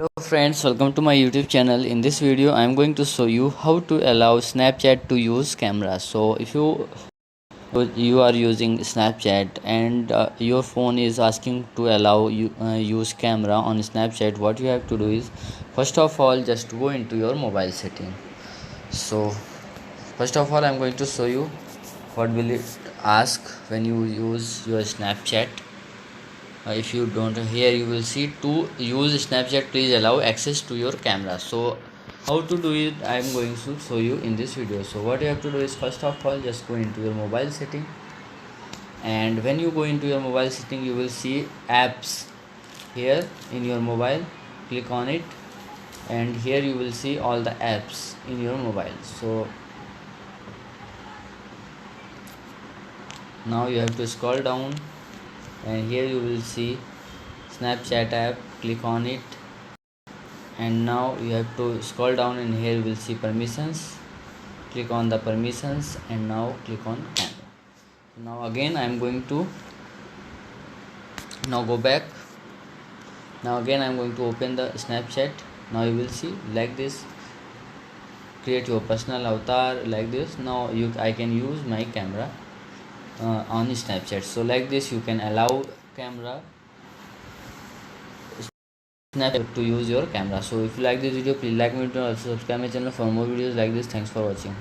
Hello friends, welcome to my YouTube channel. In this video I am going to show you how to allow Snapchat to use camera. So if you are using Snapchat and your phone is asking to allow you use camera on Snapchat, what you have to do is first of all just go into your mobile setting. So first of all I am going to show you what will it ask when you use your Snapchat. If you don't, here you will see to use Snapchat please allow access to your camera. So how to do it I am going to show you in this video. So what you have to do is first of all just go into your mobile setting, and when you go into your mobile setting you will see apps here in your mobile. Click on it and here you will see all the apps in your mobile. So now you have to scroll down and here you will see Snapchat app. Click on it and now you have to scroll down and here you will see permissions. Click on the permissions and now click on camera. Now again I am going to now go back. Now again I am going to open the Snapchat. Now you will see like this, create your personal avatar like this. Now I can use my camera on Snapchat. So like this you can allow camera Snapchat to use your camera. So if you like this video please like me and also subscribe my channel for more videos like this. Thanks for watching.